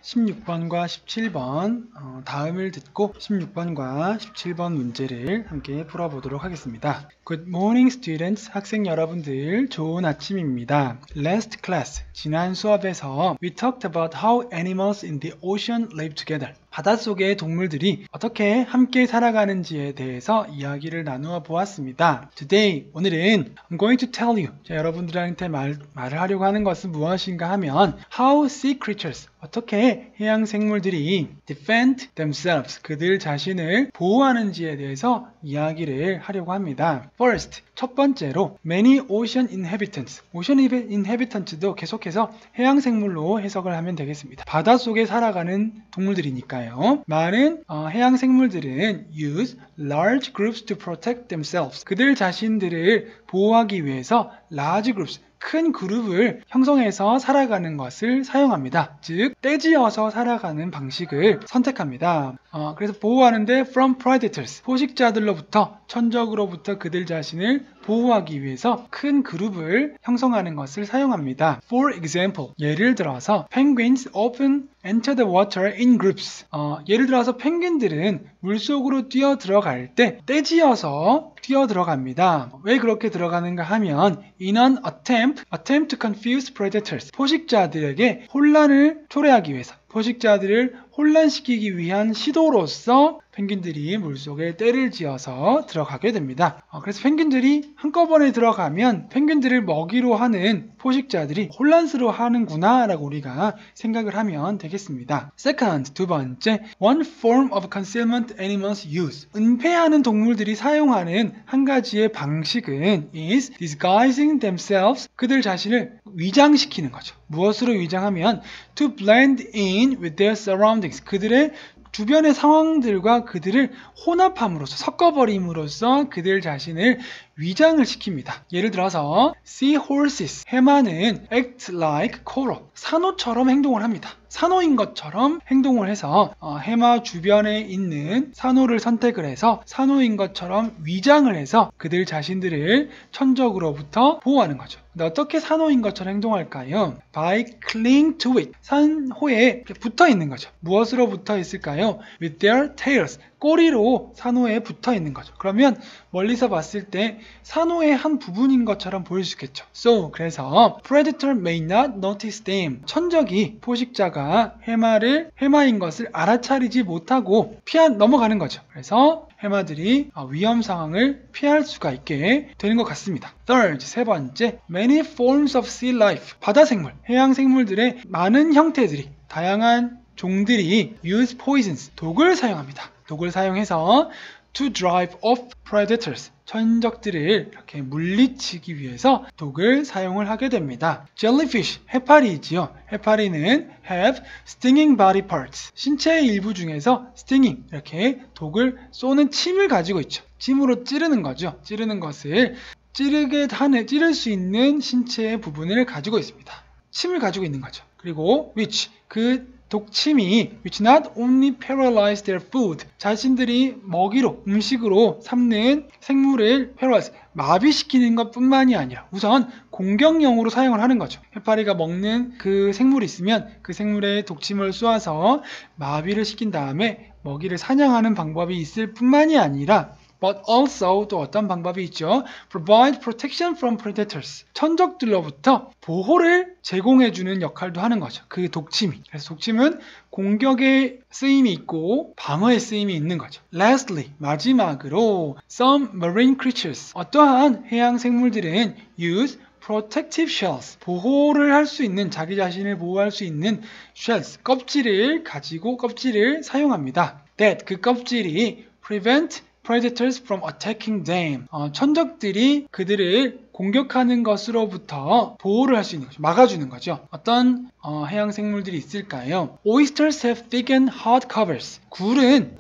16번과 17번 다음을 듣고 16번과 17번 문제를 함께 풀어보도록 하겠습니다. Good morning students, 학생 여러분들 좋은 아침입니다. Last class, 지난 수업에서 We talked about how animals in the ocean live together. 바닷속의 동물들이 어떻게 함께 살아가는지에 대해서 이야기를 나누어 보았습니다. Today, 오늘은 I'm going to tell you, 여러분들한테 말을 하려고 하는 것은 무엇인가 하면 How sea creatures, 어떻게 해양 생물들이 defend themselves, 그들 자신을 보호하는지에 대해서 이야기를 하려고 합니다. First, 첫 번째로 many ocean inhabitants, ocean inhabitants도 계속해서 해양 생물로 해석을 하면 되겠습니다. 바닷속에 살아가는 동물들이니까요. 많은 해양 생물들은 use large groups to protect themselves, 그들 자신들을 보호하기 위해서 large groups, 큰 그룹을 형성해서 살아가는 것을 사용합니다. 즉, 떼지어서 살아가는 방식을 선택합니다. 그래서 보호하는데 from predators, 포식자들로부터, 천적으로부터 그들 자신을 보호하기 위해서 큰 그룹을 형성하는 것을 사용합니다. For example, 예를 들어서 penguins often enter the water in groups. 예를 들어서 펭귄들은 물속으로 뛰어 들어갈 때 떼지어서 뛰어 들어갑니다. 왜 그렇게 들어가는가 하면 in an attempt to confuse predators, 포식자들에게 혼란을 초래하기 위해서, 포식자들을 혼란시키기 위한 시도로서 펭귄들이 물속에 떼를 지어서 들어가게 됩니다. 그래서 펭귄들이 한꺼번에 들어가면 펭귄들을 먹이로 하는 포식자들이 혼란스러워하는구나 라고 우리가 생각을 하면 되겠습니다. Second, 두 번째, one form of concealment animals use, 은폐하는 동물들이 사용하는 한 가지의 방식은 is disguising themselves, 그들 자신을 위장시키는 거죠. 무엇으로 위장하면 to blend in with their surroundings, 그들의 주변의 상황들과 그들을 혼합함으로써, 섞어버림으로써 그들 자신을 위장을 시킵니다. 예를 들어서 seahorses, 해마는 act like coral, 산호처럼 행동을 합니다. 산호인 것처럼 행동을 해서 해마 주변에 있는 산호를 선택을 해서 산호인 것처럼 위장을 해서 그들 자신들을 천적으로부터 보호하는 거죠. 근데 어떻게 산호인 것처럼 행동할까요? By clinging to it, 산호에 붙어 있는 거죠. 무엇으로 붙어 있을까요? With their tails, 꼬리로 산호에 붙어 있는 거죠. 그러면 멀리서 봤을 때 산호의 한 부분인 것처럼 보일 수 있겠죠. So, 그래서 predator may not notice them, 천적이, 포식자가 해마인 것을 알아차리지 못하고 넘어가는 거죠. 그래서 해마들이 위험 상황을 피할 수가 있게 되는 것 같습니다. Third, 세 번째, many forms of sea life, 바다 생물, 해양 생물들의 많은 형태들이, 다양한 종들이 use poisons, 독을 사용합니다. 독을 사용해서 to drive off predators, 천적들을 이렇게 물리치기 위해서 독을 사용을 하게 됩니다. Jellyfish, 해파리이지요. 해파리는 have stinging body parts, 신체의 일부 중에서 stinging, 이렇게 독을 쏘는 침을 가지고 있죠. 침으로 찌르는 거죠. 찌르는 것을 찌를 수 있는 신체의 부분을 가지고 있습니다. 침을 가지고 있는 거죠. 그리고 which, 그 독침이 which not only paralyze their food, 자신들이 먹이로, 음식으로 삼는 생물을 paralyze, 마비시키는 것뿐만이 아니라 우선 공격용으로 사용을 하는 거죠. 해파리가 먹는 그 생물이 있으면 그 생물에 독침을 쏘아서 마비를 시킨 다음에 먹이를 사냥하는 방법이 있을 뿐만이 아니라 but also 또 어떤 방법이 있죠? Provide protection from predators, 천적들로부터 보호를 제공해주는 역할도 하는 거죠. 그 독침이. 그래서 독침은 공격의 쓰임이 있고 방어의 쓰임이 있는 거죠. Lastly, 마지막으로 some marine creatures, 어떠한 해양 생물들은 use protective shells, 보호를 할 수 있는, 자기 자신을 보호할 수 있는 shells, 껍질을 사용합니다. That, 그 껍질이 prevent predators from attacking them, 천적들이 그들을 공격하는 것으로부터 보호를 할 수 있는 거죠. 막아주는 거죠. 어떤 해양 생물들이 있을까요? Oysters have thick and hard covers.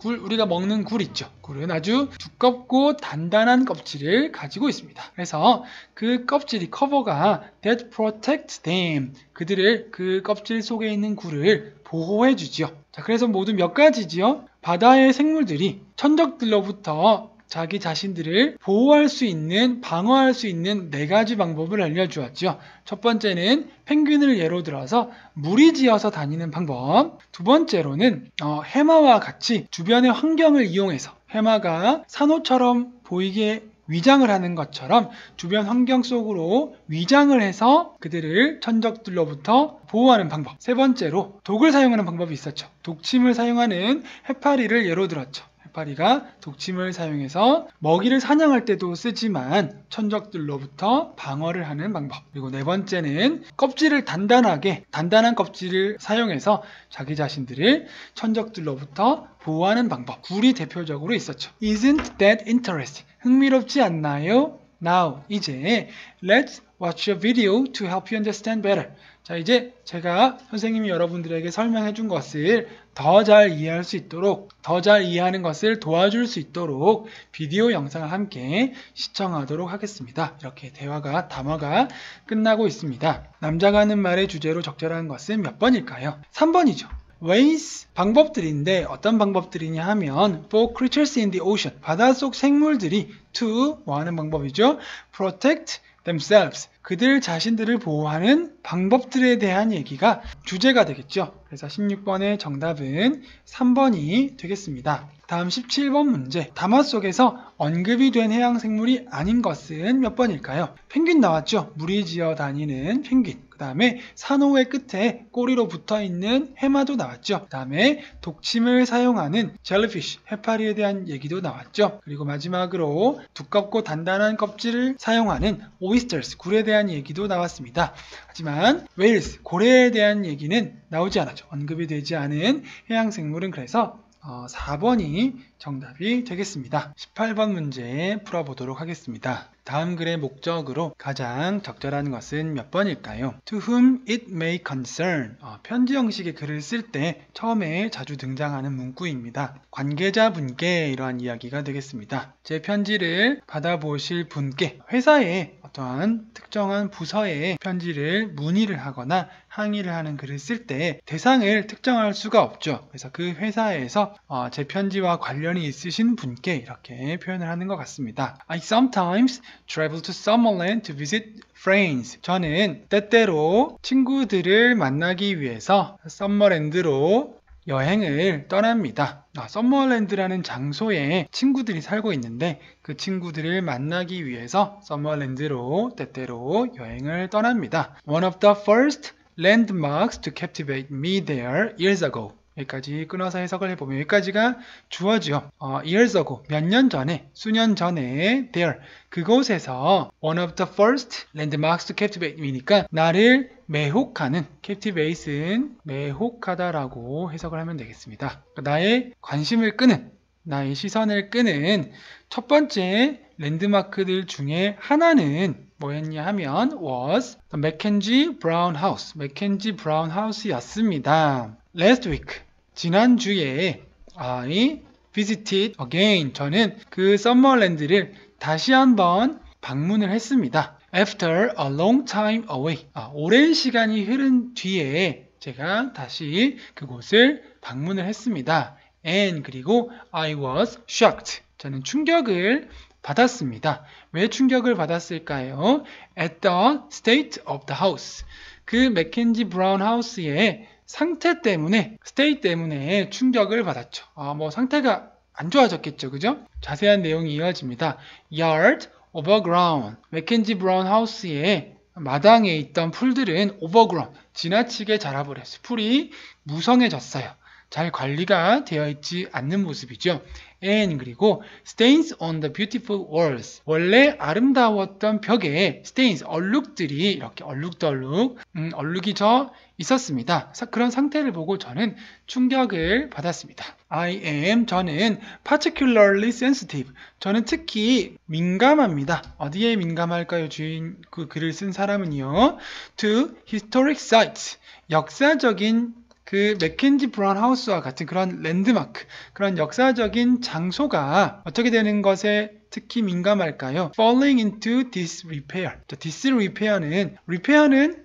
우리가 먹는 굴 있죠. 굴은 아주 두껍고 단단한 껍질을 가지고 있습니다. 그래서 그 껍질이, 커버가 that protect them, 그들을, 그 껍질 속에 있는 굴을 보호해 주지요. 자, 그래서 모두 몇 가지지요? 바다의 생물들이 천적들로부터 자기 자신들을 보호할 수 있는, 방어할 수 있는 4가지 방법을 알려주었죠. 첫 번째는 펭귄을 예로 들어서 무리지어서 다니는 방법. 두 번째로는 해마와 같이 주변의 환경을 이용해서 해마가 산호처럼 보이게 위장을 하는 것처럼 주변 환경 속으로 위장을 해서 그들을 천적들로부터 보호하는 방법. 세 번째로 독을 사용하는 방법이 있었죠. 독침을 사용하는 해파리를 예로 들었죠. 해파리가 독침을 사용해서 먹이를 사냥할 때도 쓰지만 천적들로부터 방어를 하는 방법. 그리고 네 번째는 껍질을 단단한 껍질을 사용해서 자기 자신들을 천적들로부터 보호하는 방법. 굴이 대표적으로 있었죠. Isn't that interesting? 흥미롭지 않나요? Now, 이제 let's watch a video to help you understand better. 자, 이제 제가 선생님이 여러분들에게 설명해 준 것을 더 잘 이해할 수 있도록, 더 잘 이해하는 것을 도와줄 수 있도록 비디오 영상을 함께 시청하도록 하겠습니다. 이렇게 담화가 끝나고 있습니다. 남자가 하는 말의 주제로 적절한 것은 몇 번일까요? 3번이죠. ways, 방법들인데 어떤 방법들이냐 하면 for creatures in the ocean, 바닷속 생물들이 to, 뭐 하는 방법이죠? protect themselves, 그들 자신들을 보호하는 방법들에 대한 얘기가 주제가 되겠죠. 그래서 16번의 정답은 3번이 되겠습니다. 다음 17번 문제. 담화 속에서 언급이 된 해양생물이 아닌 것은 몇 번일까요? 펭귄 나왔죠. 무리지어 다니는 펭귄. 그 다음에 산호의 끝에 꼬리로 붙어있는 해마도 나왔죠. 그 다음에 독침을 사용하는 젤리피쉬, 해파리에 대한 얘기도 나왔죠. 그리고 마지막으로 두껍고 단단한 껍질을 사용하는 오이스터스, 굴에 대한 얘기도 나왔습니다. 하지만 웨일스, 고래에 대한 얘기는 나오지 않았죠. 언급이 되지 않은 해양생물은 그래서 4번이 정답이 되겠습니다. 18번 문제 풀어보도록 하겠습니다. 다음 글의 목적으로 가장 적절한 것은 몇 번일까요? To whom it may concern. 편지 형식의 글을 쓸 때 처음에 자주 등장하는 문구입니다. 관계자분께 이러한 이야기가 되겠습니다. 제 편지를 받아보실 분께, 회사에 어떠한 특정한 부서에 편지를 문의를 하거나 항의를 하는 글을 쓸 때 대상을 특정할 수가 없죠. 그래서 그 회사에서 제 편지와 관련이 있으신 분께 이렇게 표현을 하는 것 같습니다. I sometimes travel to Summerland to visit friends. 저는 때때로 친구들을 만나기 위해서 서머랜드로 여행을 떠납니다. 서머랜드라는 장소에 친구들이 살고 있는데 그 친구들을 만나기 위해서 서머랜드로 때때로 여행을 떠납니다. One of the first landmarks to captivate me there years ago. 여기까지 끊어서 해석을 해보면 여기까지가 주어지요. years ago, 몇 년 전에, 수년 전에 there, 그곳에서 one of the first landmarks to captivate me니까 나를 매혹하는, captivate은 매혹하다라고 해석을 하면 되겠습니다. 나의 관심을 끄는, 나의 시선을 끄는 첫 번째 랜드마크들 중에 하나는 뭐였냐 하면 was the Mackenzie Brown House, Mackenzie Brown House였습니다. Last week, 지난주에 I visited again, 저는 그 서머랜드를 다시 한번 방문을 했습니다. After a long time away, 오랜 시간이 흐른 뒤에 제가 다시 그곳을 방문을 했습니다. And 그리고 I was shocked, 저는 충격을 받았습니다. 왜 충격을 받았을까요? At the state of the house, 그 맥켄지 브라운 하우스의 상태 때문에, state 때문에 충격을 받았죠. 상태가 안 좋아졌겠죠, 그죠? 자세한 내용이 이어집니다. Yard overgrown, 맥켄지 브라운 하우스의 마당에 있던 풀들은 overgrown, 지나치게 자라버렸어요. 풀이 무성해졌어요. 잘 관리가 되어 있지 않는 모습이죠. And 그리고 stains on the beautiful walls, 원래 아름다웠던 벽에 stains, 얼룩들이 이렇게 얼룩덜룩 얼룩이 져 있었습니다. 그런 상태를 보고 저는 충격을 받았습니다. I am, 저는 particularly sensitive, 저는 특히 민감합니다. 어디에 민감할까요? 주인 그 글을 쓴 사람은요. To historic sites, 역사적인 그 맥켄지 브라운 하우스와 같은 그런 랜드마크, 그런 역사적인 장소가 어떻게 되는 것에 특히 민감할까요? Falling into disrepair. disrepair는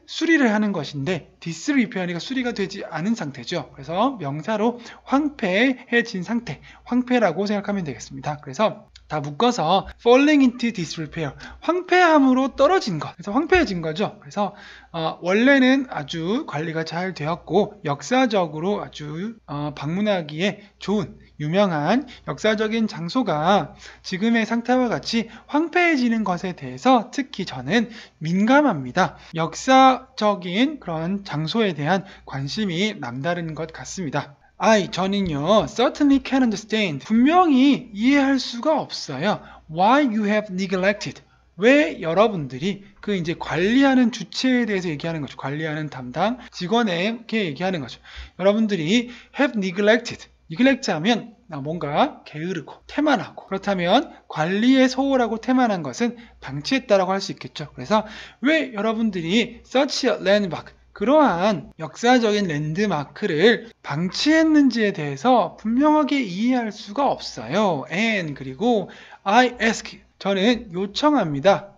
수리를 하는 것인데 disrepair가 수리가 되지 않은 상태죠. 그래서 명사로 황폐해진 상태, 황폐라고 생각하면 되겠습니다. 그래서 다 묶어서 falling into disrepair, 황폐함으로 떨어진 것. 그래서 황폐해진 거죠. 그래서 원래는 아주 관리가 잘 되었고 역사적으로 아주 방문하기에 좋은 유명한 역사적인 장소가 지금의 상태와 같이 황폐해지는 것에 대해서 특히 저는 민감합니다. 역사적인 그런 장소에 대한 관심이 남다른 것 같습니다. 저는요, certainly can understand. 분명히 이해할 수가 없어요. Why you have neglected. 왜 여러분들이 그 이제 관리하는 주체에 대해서 얘기하는 거죠. 관리하는 담당 직원에게 얘기하는 거죠. 여러분들이 have neglected. neglect 하면 뭔가 게으르고 태만하고, 그렇다면 관리에 소홀하고 태만한 것은 방치했다라고 할 수 있겠죠. 그래서 왜 여러분들이 such a landmark, 그러한 역사적인 랜드마크를 방치했는지에 대해서 분명하게 이해할 수가 없어요. And 그리고 I ask, 저는 요청합니다.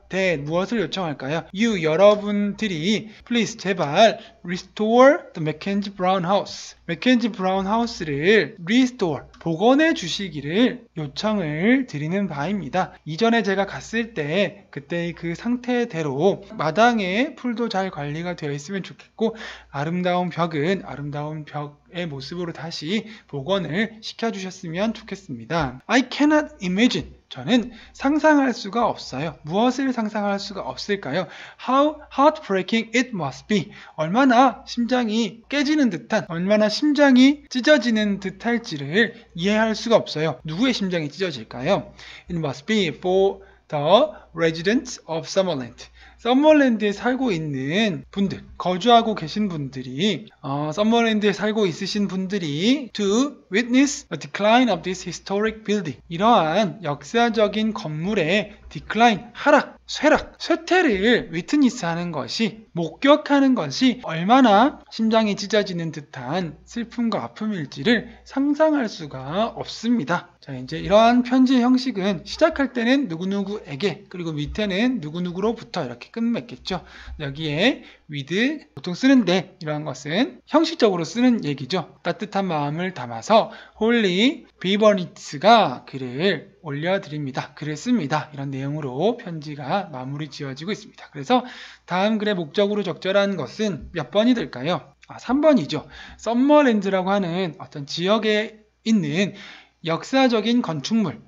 무엇을 요청할까요? You, 여러분들이 please, 제발 restore the Mackenzie Brown House, Mackenzie Brown House를 restore, 복원해 주시기를 요청을 드리는 바입니다. 이전에 제가 갔을 때 그때의 그 상태대로 마당에 풀도 잘 관리가 되어 있으면 좋겠고, 아름다운 벽은 아름다운 벽의 모습으로 다시 복원을 시켜주셨으면 좋겠습니다. I cannot imagine, 저는 상상할 수가 없어요. 무엇을 상상할 수가 없을까요? How heartbreaking it must be. 얼마나 심장이 깨지는 듯한, 얼마나 심장이 찢어지는 듯할지를 이해할 수가 없어요. 누구의 심장이 찢어질까요? It must be for the residents of Summerland. 썸머랜드에 살고 있는 분들, 거주하고 계신 분들이, 썸머랜드에 살고 있으신 분들이 to witness the decline of this historic building. 이러한 역사적인 건물의 decline, 하락, 쇠락, 쇠퇴를 위트니스하는 것이, 목격하는 것이 얼마나 심장이 찢어지는 듯한 슬픔과 아픔일지를 상상할 수가 없습니다. 자, 이제 이러한 편지의 형식은 시작할 때는 누구누구에게, 그리고 밑에는 누구누구로부터 이렇게 끝맺겠죠. 여기에 with 보통 쓰는데, 이러한 것은 형식적으로 쓰는 얘기죠. 따뜻한 마음을 담아서 홀리 비버니츠가 글을 올려드립니다. 글을 씁니다. 이런 내용으로 편지가 마무리 지어지고 있습니다. 그래서 다음 글의 목적으로 적절한 것은 몇 번이 될까요? 3번이죠. 썸머랜드라고 하는 어떤 지역에 있는 역사적인 건축물,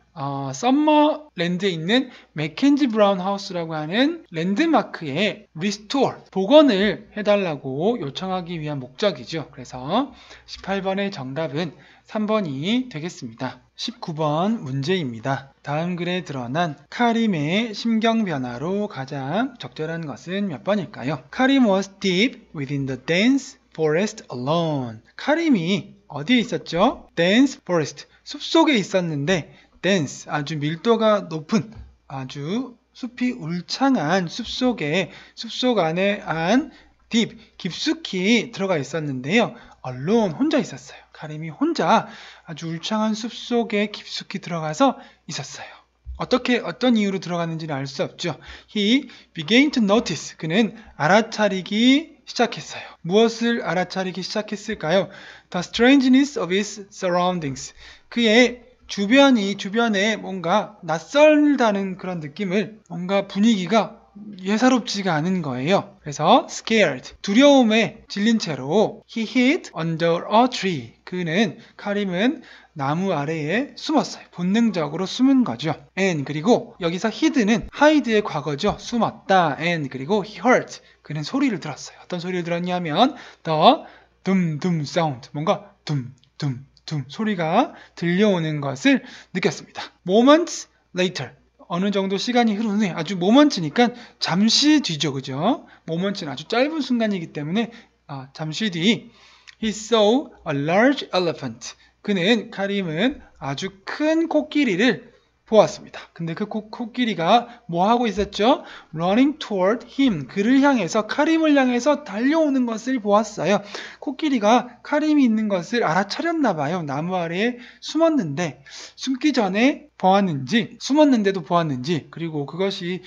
썸머랜드에 있는 맥켄지 브라운 하우스라고 하는 랜드마크에 리스토어, 복원을 해달라고 요청하기 위한 목적이죠. 그래서 18번의 정답은 3번이 되겠습니다. 19번 문제입니다. 다음 글에 드러난 카림의 심경 변화로 가장 적절한 것은 몇 번일까요? 카림 was deep within the dense forest alone. 카림이 어디에 있었죠? dense forest, 숲속에 있었는데, dense, 아주 밀도가 높은, 아주 숲이 울창한 숲속에, 숲속 안에 deep, 깊숙이 들어가 있었는데요. alone, 혼자 있었어요. 카림이 혼자 아주 울창한 숲속에 깊숙이 들어가서 있었어요. 어떤 이유로 들어갔는지는 알 수 없죠. He began to notice. 그는 알아차리기 시작했어요. 무엇을 알아차리기 시작했을까요? The strangeness of his surroundings. 그의 주변에 뭔가 낯설다는 그런 느낌을, 뭔가 분위기가 예사롭지가 않은 거예요. 그래서 scared, 두려움에 질린 채로 he hid under a tree. 카림은 나무 아래에 숨었어요. 본능적으로 숨은 거죠. and, 그리고 여기서 hid는 hide의 과거죠. 숨었다. and, 그리고 he heard. 그는 소리를 들었어요. 어떤 소리를 들었냐면 the 둠둠 사운드, 뭔가 둠둠 소리가 들려오는 것을 느꼈습니다. moments later, 어느 정도 시간이 흐른 후에, 아주 moment니까 잠시 뒤죠, 그죠? moment는 아주 짧은 순간이기 때문에 잠시 뒤 he saw a large elephant. 카림은 아주 큰 코끼리를 보았습니다. 근데 그 코끼리가 뭐 하고 있었죠? running toward him. 카림을 향해서 달려오는 것을 보았어요. 코끼리가 카림이 있는 것을 알아차렸나 봐요. 나무 아래에 숨었는데, 숨기 전에 보았는지, 숨었는데도 보았는지, 그리고 그것이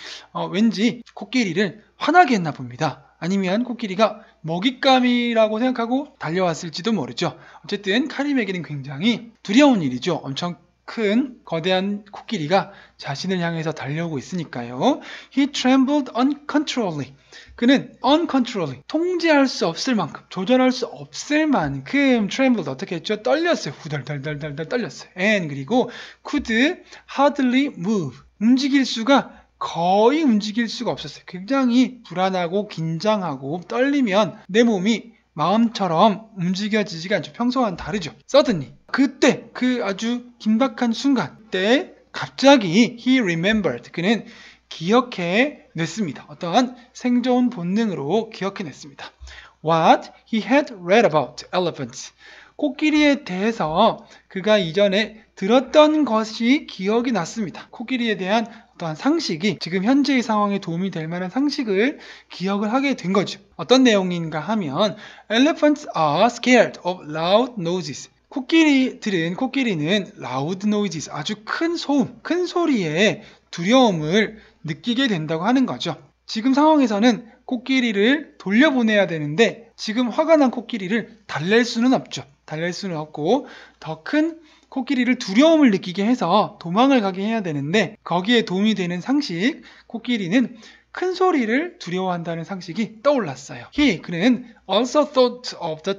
왠지 코끼리를 화나게 했나 봅니다. 아니면 코끼리가 먹잇감이라고 생각하고 달려왔을지도 모르죠. 어쨌든 카림에게는 굉장히 두려운 일이죠. 엄청 큰 거대한 코끼리가 자신을 향해서 달려오고 있으니까요. He trembled uncontrollably. 그는 uncontrollably, 통제할 수 없을 만큼, 조절할 수 없을 만큼 trembled, 어떻게 했죠? 떨렸어요. 후덜덜덜덜 떨렸어요. And 그리고 could hardly move, 거의 움직일 수가 없었어요. 굉장히 불안하고 긴장하고 떨리면 내 몸이 마음처럼 움직여지지가 않죠. 평소와는 다르죠. Suddenly, 그때 그 아주 긴박한 순간 때 갑자기 he remembered, 그는 기억해냈습니다. 어떠한 생존 본능으로 기억해냈습니다. What he had read about elephants, 코끼리에 대해서 그가 이전에 들었던 것이 기억이 났습니다. 코끼리에 대한 어떠한 상식이 지금 현재의 상황에 도움이 될 만한 상식을 기억을 하게 된 거죠. 어떤 내용인가 하면 Elephants are scared of loud noises. 코끼리는 loud noises, 아주 큰 소음, 큰 소리에 두려움을 느끼게 된다고 하는 거죠. 지금 상황에서는 코끼리를 돌려보내야 되는데 지금 화가 난 코끼리를 달랠 수는 없죠. 달랠 수는 없고 더 큰 코끼리를 두려움을 느끼게 해서 도망을 가게 해야 되는데 거기에 도움이 되는 상식, 코끼리는 큰 소리를 두려워한다는 상식이 떠올랐어요. 그는 also thought of the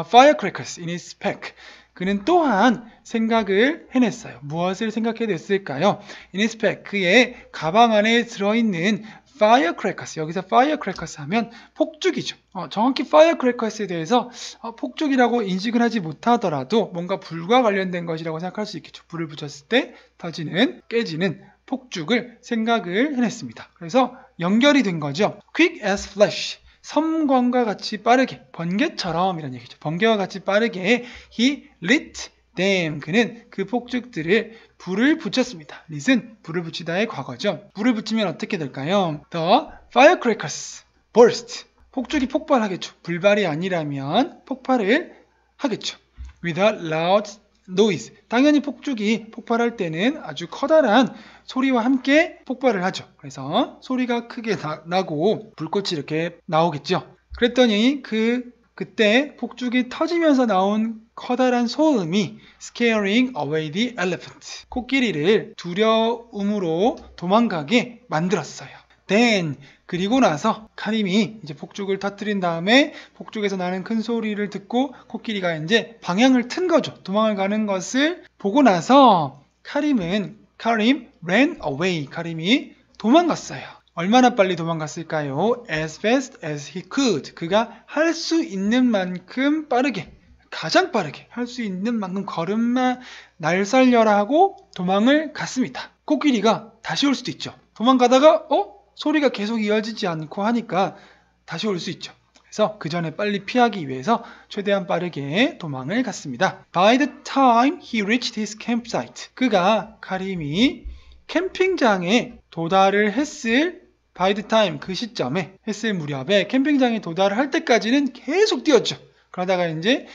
firecrackers in his pack. 그는 또한 생각을 해냈어요. 무엇을 생각해냈을까요? In his pack, 그의 가방 안에 들어있는 firecrackers, 여기서 firecrackers 하면 폭죽이죠. 정확히 firecrackers에 대해서 폭죽이라고 인식을 하지 못하더라도 뭔가 불과 관련된 것이라고 생각할 수 있겠죠. 불을 붙였을 때 터지는, 깨지는 폭죽을 생각을 해냈습니다. 그래서 연결이 된 거죠. Quick as flash, 섬광과 같이 빠르게, 번개처럼 이런 얘기죠. 번개와 같이 빠르게 he lit them, 그는 그 폭죽들을 불을 붙였습니다. lit은 불을 붙이다의 과거죠. 불을 붙이면 어떻게 될까요? The firecrackers burst, 폭죽이 폭발하겠죠. 불발이 아니라면 폭발을 하겠죠. With a loud noise, 당연히 폭죽이 폭발할 때는 아주 커다란 소리와 함께 폭발을 하죠. 그래서 소리가 크게 나고 불꽃이 이렇게 나오겠죠. 그랬더니 그때 폭죽이 터지면서 나온 커다란 소음이 scaring away the elephant, 코끼리를 두려움으로 도망가게 만들었어요. Then, 그리고 나서 카림이 이제 폭죽을 터뜨린 다음에 폭죽에서 나는 큰 소리를 듣고 코끼리가 이제 방향을 튼 거죠. 도망을 가는 것을 보고 나서 카림 ran away, 카림이 도망갔어요. 얼마나 빨리 도망갔을까요? As fast as he could, 그가 할 수 있는 만큼 빠르게, 가장 빠르게 할 수 있는 만큼 걸음만 날살려라 하고 도망을 갔습니다. 코끼리가 다시 올 수도 있죠. 도망가다가 소리가 계속 이어지지 않고 하니까 다시 올 수 있죠. 그래서 그 전에 빨리 피하기 위해서 최대한 빠르게 도망을 갔습니다. By the time he reached his campsite, 카림이 캠핑장에 도달을 했을 by the time, 그 시점에 했을 무렵에 캠핑장에 도달을 할 때까지는 계속 뛰었죠. 그러다가 이제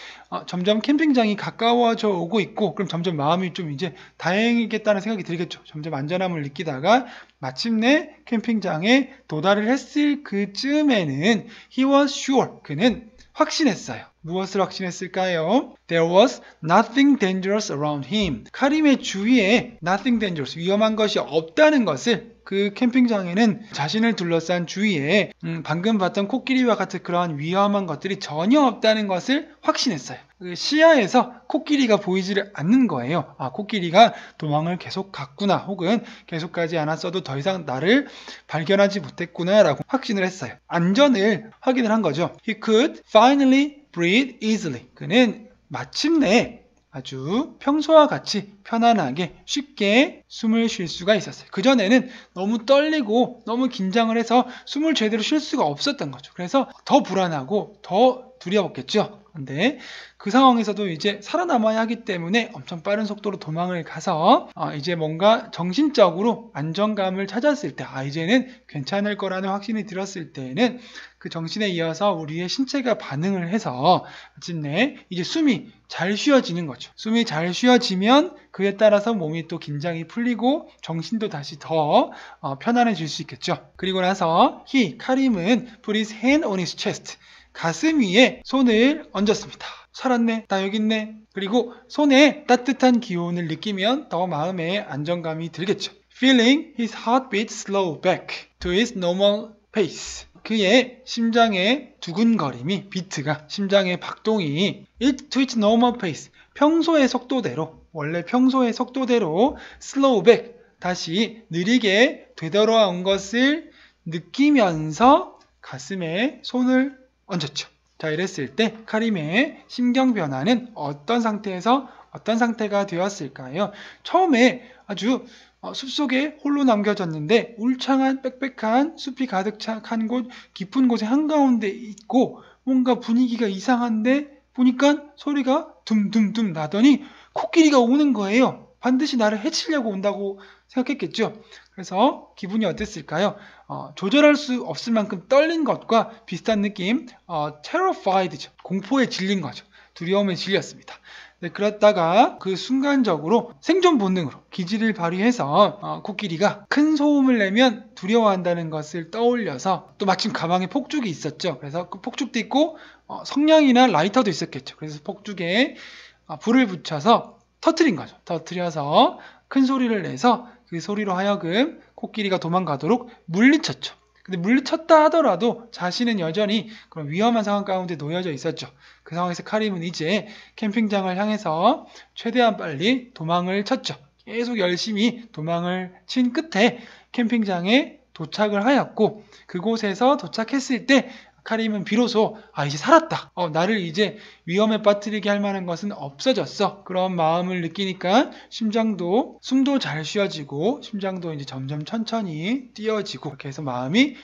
점점 캠핑장이 가까워져 오고 있고, 그럼 점점 마음이 좀 이제 다행이겠다는 생각이 들겠죠. 점점 안전함을 느끼다가 마침내 캠핑장에 도달을 했을 그쯤에는 he was sure, 그는 확신했어요. 무엇을 확신했을까요? There was nothing dangerous around him. 카림의 주위에 nothing dangerous, 위험한 것이 없다는 것을, 그 캠핑장에는 자신을 둘러싼 주위에 방금 봤던 코끼리와 같은 그러한 위험한 것들이 전혀 없다는 것을 확신했어요. 그 시야에서 코끼리가 보이지를 않는 거예요. 코끼리가 도망을 계속 갔구나, 혹은 계속 가지 않았어도 더 이상 나를 발견하지 못했구나 라고 확신을 했어요. 안전을 확인을 한 거죠. He could finally breathe easily. 그는 마침내 아주 평소와 같이 편안하게 쉽게 숨을 쉴 수가 있었어요. 그전에는 너무 떨리고 너무 긴장을 해서 숨을 제대로 쉴 수가 없었던 거죠. 그래서 더 불안하고 더 두려웠겠죠. 근데 그 상황에서도 이제 살아남아야 하기 때문에 엄청 빠른 속도로 도망을 가서 이제 뭔가 정신적으로 안정감을 찾았을 때, 이제는 괜찮을 거라는 확신이 들었을 때에는 그 정신에 이어서 우리의 신체가 반응을 해서 마침내 이제 숨이 잘 쉬어지는 거죠. 숨이 잘 쉬어지면 그에 따라서 몸이 또 긴장이 풀리고 정신도 다시 더 편안해질 수 있겠죠. 그리고 나서 카림은 put his hand on his chest, 가슴 위에 손을 얹었습니다. 살았네, 나 여기 있네. 그리고 손에 따뜻한 기온을 느끼면 더 마음에 안정감이 들겠죠. Feeling his heartbeat slow back to its normal pace. 그의 심장의 두근거림이, 비트가, 심장의 박동이 to its normal pace. 평소의 속도대로, 원래 평소의 속도대로 slow back. 다시 느리게 되돌아온 것을 느끼면서 가슴에 손을 얹었죠. 자, 이랬을 때 카림의 심경 변화는 어떤 상태가 되었을까요? 처음에 아주 숲속에 홀로 남겨졌는데 울창한 빽빽한 숲이 가득 찬 곳, 깊은 곳에 한가운데 있고 뭔가 분위기가 이상한데 보니까 소리가 둠둠둠 나더니 코끼리가 오는 거예요. 반드시 나를 해치려고 온다고 생각했겠죠. 그래서 기분이 어땠을까요? 조절할 수 없을 만큼 떨린 것과 비슷한 느낌, terrified죠. 공포에 질린 거죠. 두려움에 질렸습니다. 네, 그랬다가 그 순간적으로 생존 본능으로 기지를 발휘해서 코끼리가 큰 소음을 내면 두려워한다는 것을 떠올려서 또 마침 가방에 폭죽이 있었죠. 그래서 그 폭죽도 있고 성냥이나 라이터도 있었겠죠. 그래서 폭죽에 불을 붙여서 터뜨린 거죠. 터뜨려서 큰 소리를 내서 그 소리로 하여금 코끼리가 도망가도록 물리쳤죠. 근데 물리쳤다 하더라도 자신은 여전히 그런 위험한 상황 가운데 놓여져 있었죠. 그 상황에서 카림은 이제 캠핑장을 향해서 최대한 빨리 도망을 쳤죠. 계속 열심히 도망을 친 끝에 캠핑장에 도착을 하였고 그곳에서 도착했을 때 카림은 비로소 이제 살았다. 나를 이제 위험에 빠뜨리게 할 만한 것은 없어졌어. 그런 마음을 느끼니까 숨도 잘 쉬어지고 심장도 이제 점점 천천히 뛰어지고 이렇게 해서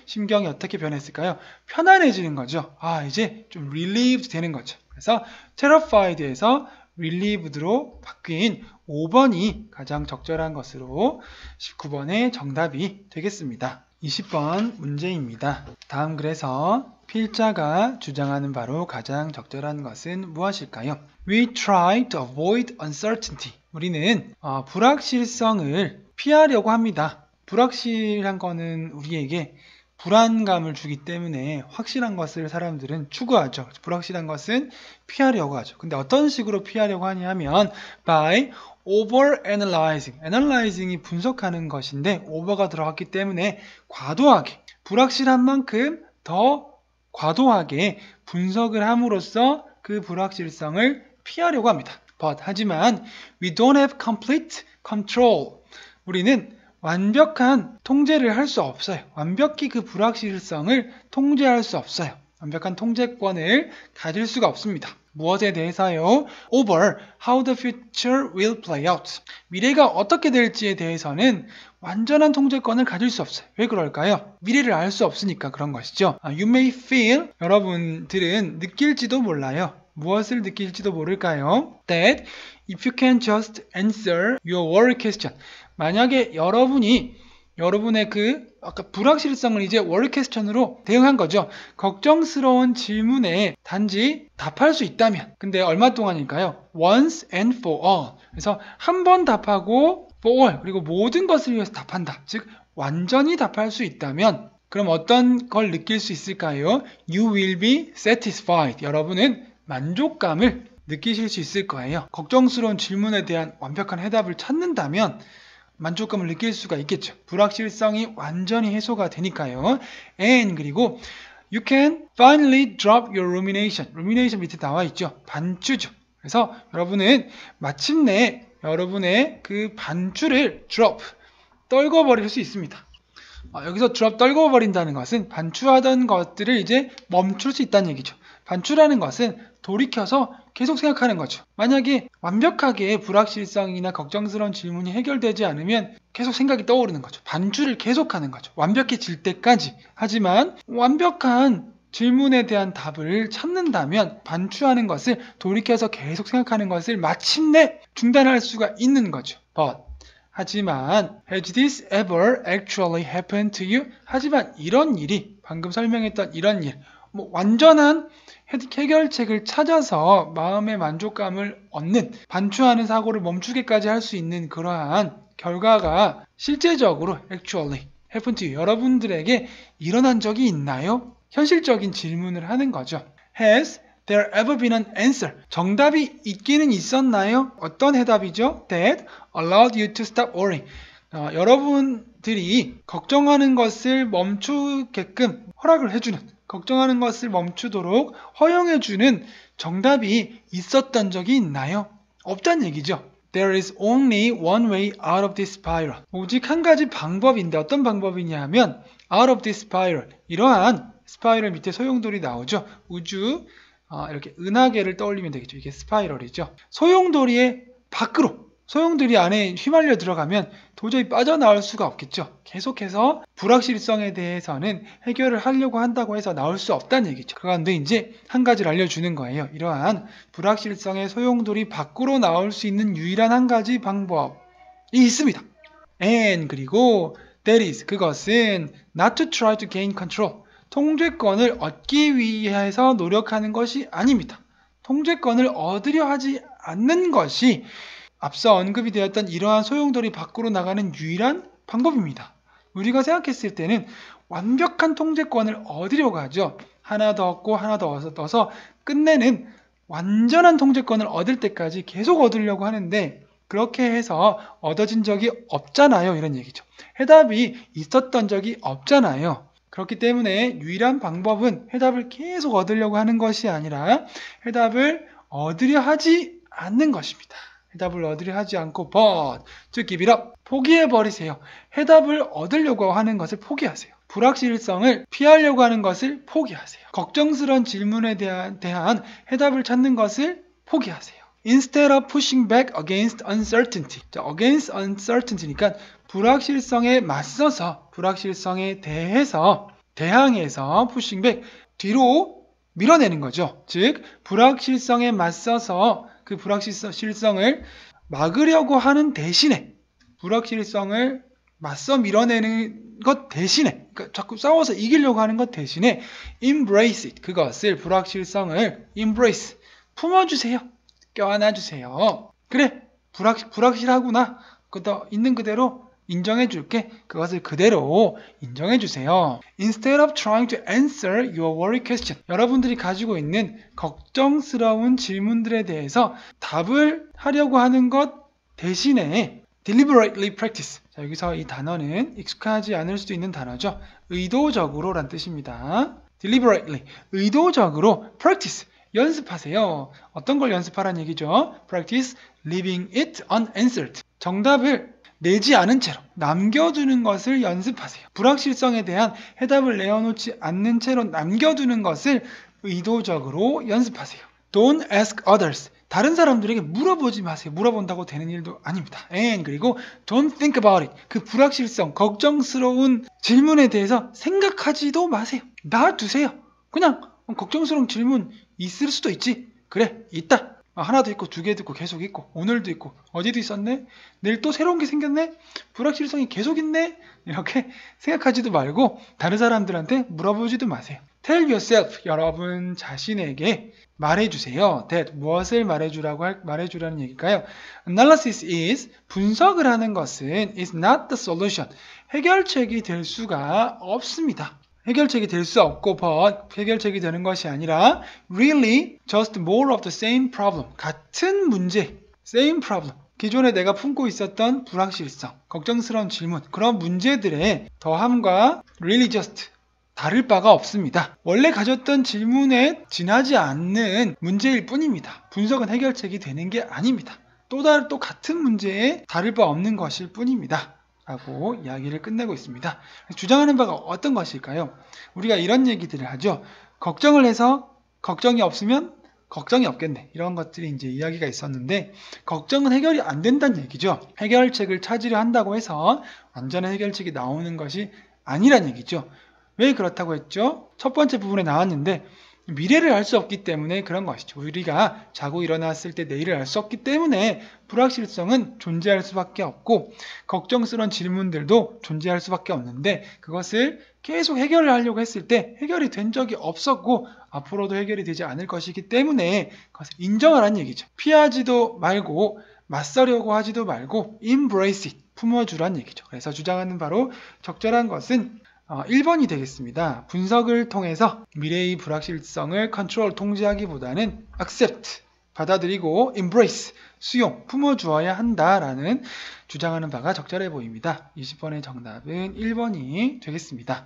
심경이 어떻게 변했을까요? 편안해지는 거죠. 이제 좀 relieved 되는 거죠. 그래서 terrified에서 relieved로 바뀐 5번이 가장 적절한 것으로 19번의 정답이 되겠습니다. 20번 문제입니다. 다음 글에서 필자가 주장하는 바로 가장 적절한 것은 무엇일까요? We try to avoid uncertainty. 우리는 불확실성을 피하려고 합니다. 불확실한 거는 우리에게 불안감을 주기 때문에 확실한 것을 사람들은 추구하죠. 불확실한 것은 피하려고 하죠. 근데 어떤 식으로 피하려고 하냐면 by overanalyzing. analyzing이 분석하는 것인데 over가 들어갔기 때문에 과도하게, 불확실한 만큼 더 과도하게 분석을 함으로써 그 불확실성을 피하려고 합니다. 하지만 we don't have complete control. 우리는 완벽한 통제를 할 수 없어요. 완벽히 그 불확실성을 통제할 수 없어요. 완벽한 통제권을 가질 수가 없습니다. 무엇에 대해서요? Over how the future will play out. 미래가 어떻게 될지에 대해서는 완전한 통제권을 가질 수 없어요. 왜 그럴까요? 미래를 알 수 없으니까 그런 것이죠. You may feel, 여러분들은 느낄지도 몰라요. 무엇을 느낄지도 모를까요? That if you can just answer your worry question. 만약에 여러분의 아까 불확실성을 이제 worry question으로 대응한 거죠. 걱정스러운 질문에 단지 답할 수 있다면. 근데 얼마 동안일까요? Once and for all. 그래서 한 번 답하고 for all. 그리고 모든 것을 위해서 답한다. 즉 완전히 답할 수 있다면 그럼 어떤 걸 느낄 수 있을까요? You will be satisfied. 여러분은 만족감을 느끼실 수 있을 거예요. 걱정스러운 질문에 대한 완벽한 해답을 찾는다면 만족감을 느낄 수가 있겠죠. 불확실성이 완전히 해소가 되니까요. And 그리고 you can finally drop your rumination. rumination 밑에 나와 있죠. 반추죠. 그래서 여러분은 마침내 여러분의 그 반추를 drop, 떨궈버릴 수 있습니다. 여기서 drop, 떨궈버린다는 것은 반추하던 것들을 이제 멈출 수 있다는 얘기죠. 반추라는 것은 돌이켜서 계속 생각하는 거죠. 만약에 완벽하게 불확실성이나 걱정스러운 질문이 해결되지 않으면 계속 생각이 떠오르는 거죠. 반추를 계속하는 거죠. 완벽해질 때까지. 하지만 완벽한 질문에 대한 답을 찾는다면 반추하는 것을 돌이켜서 계속 생각하는 것을 마침내 중단할 수가 있는 거죠. 하지만 has this ever actually happened to you? 하지만 이런 일이, 방금 설명했던 이런 일, 완전한 해결책을 찾아서 마음의 만족감을 얻는, 반추하는 사고를 멈추게까지 할 수 있는 그러한 결과가 실제적으로 actually happened to you, 여러분들에게 일어난 적이 있나요? 현실적인 질문을 하는 거죠. Has there ever been an answer? 정답이 있기는 있었나요? 어떤 해답이죠? That allowed you to stop worrying. 여러분들이 걱정하는 것을 멈추게끔 허락을 해주는, 걱정하는 것을 멈추도록 허용해주는 정답이 있었던 적이 있나요? 없다는 얘기죠. There is only one way out of this spiral. 오직 한 가지 방법인데 어떤 방법이냐 하면 out of this spiral. 이러한 스파이럴 밑에 소용돌이 나오죠. 우주 이렇게 은하계를 떠올리면 되겠죠. 이게 스파이럴이죠. 소용돌이의 밖으로, 소용돌이 안에 휘말려 들어가면 도저히 빠져나올 수가 없겠죠. 계속해서 불확실성에 대해서는 해결을 하려고 한다고 해서 나올 수 없다는 얘기죠. 그런데 이제 한 가지를 알려주는 거예요. 이러한 불확실성의 소용돌이 밖으로 나올 수 있는 유일한 한 가지 방법이 있습니다. And 그리고 that is 그것은 not to try to gain control. 통제권을 얻기 위해서 노력하는 것이 아닙니다. 통제권을 얻으려 하지 않는 것이 앞서 언급이 되었던 이러한 소용돌이 밖으로 나가는 유일한 방법입니다. 우리가 생각했을 때는 완벽한 통제권을 얻으려고 하죠. 하나 더 얻고 하나 더 얻어서 끝내는 완전한 통제권을 얻을 때까지 계속 얻으려고 하는데 그렇게 해서 얻어진 적이 없잖아요. 이런 얘기죠. 해답이 있었던 적이 없잖아요. 그렇기 때문에 유일한 방법은 해답을 계속 얻으려고 하는 것이 아니라 해답을 얻으려 하지 않는 것입니다. 해답을 얻으려 하지 않고 but to give it up. 포기해버리세요. 해답을 얻으려고 하는 것을 포기하세요. 불확실성을 피하려고 하는 것을 포기하세요. 걱정스러운 질문에 대한 해답을 찾는 것을 포기하세요. Instead of pushing back against uncertainty. 자, against uncertainty니까 불확실성에 맞서서, 불확실성에 대해서, 대항해서 pushing back, 뒤로 밀어내는 거죠. 즉, 불확실성에 맞서서 그 불확실성을 막으려고 하는 대신에, 불확실성을 맞서 밀어내는 것 대신에, 그러니까 자꾸 싸워서 이기려고 하는 것 대신에 embrace it, 그것을, 불확실성을 embrace, 품어주세요. 껴안아주세요. 그래, 불확실하구나. 그거 있는 그대로 인정해줄게. 그것을 그대로 인정해주세요. Instead of trying to answer your worry question. 여러분들이 가지고 있는 걱정스러운 질문들에 대해서 답을 하려고 하는 것 대신에 deliberately practice. 자, 여기서 이 단어는 익숙하지 않을 수도 있는 단어죠. 의도적으로 란 뜻입니다. deliberately, 의도적으로 practice. 연습하세요. 어떤 걸 연습하라는 얘기죠? Practice leaving it unanswered. 정답을 내지 않은 채로 남겨두는 것을 연습하세요. 불확실성에 대한 해답을 내어놓지 않는 채로 남겨두는 것을 의도적으로 연습하세요. Don't ask others. 다른 사람들에게 물어보지 마세요. 물어본다고 되는 일도 아닙니다. And 그리고 don't think about it. 그 불확실성, 걱정스러운 질문에 대해서 생각하지도 마세요. 놔두세요. 그냥 걱정스러운 질문 있을 수도 있지. 그래, 있다. 하나도 있고 두 개도 있고 계속 있고 오늘도 있고 어제도 있었네. 내일 또 새로운 게 생겼네. 불확실성이 계속 있네. 이렇게 생각하지도 말고 다른 사람들한테 물어보지도 마세요. Tell yourself, 여러분 자신에게 말해주세요. That, 무엇을 말해주라는 얘기일까요? Analysis is, 분석을 하는 것은 is not the solution. 해결책이 될 수가 없습니다. 해결책이 될 수 없고 but 해결책이 되는 것이 아니라 really just more of the same problem. 같은 문제, same problem. 기존에 내가 품고 있었던 불확실성, 걱정스러운 질문, 그런 문제들의 더함과 really just 다를 바가 없습니다. 원래 가졌던 질문에 지나지 않는 문제일 뿐입니다. 분석은 해결책이 되는 게 아닙니다. 또 같은 문제에 다를 바 없는 것일 뿐입니다. 라고 이야기를 끝내고 있습니다. 주장하는 바가 어떤 것일까요? 우리가 이런 얘기들을 하죠. 걱정을 해서 걱정이 없으면 걱정이 없겠네. 이런 것들이 이제 이야기가 있었는데 걱정은 해결이 안 된다는 얘기죠. 해결책을 찾으려 한다고 해서 완전한 해결책이 나오는 것이 아니란 얘기죠. 왜 그렇다고 했죠? 첫 번째 부분에 나왔는데 미래를 알 수 없기 때문에 그런 것이죠. 우리가 자고 일어났을 때 내일을 알 수 없기 때문에 불확실성은 존재할 수밖에 없고 걱정스러운 질문들도 존재할 수밖에 없는데 그것을 계속 해결을 하려고 했을 때 해결이 된 적이 없었고 앞으로도 해결이 되지 않을 것이기 때문에 그것을 인정하라는 얘기죠. 피하지도 말고 맞서려고 하지도 말고 embrace it, 품어주란 얘기죠. 그래서 주장하는 바로 적절한 것은 1번이 되겠습니다. 분석을 통해서 미래의 불확실성을 컨트롤 통제하기보다는 accept 받아들이고 embrace 수용 품어주어야 한다라는 주장하는 바가 적절해 보입니다. 20번의 정답은 1번이 되겠습니다.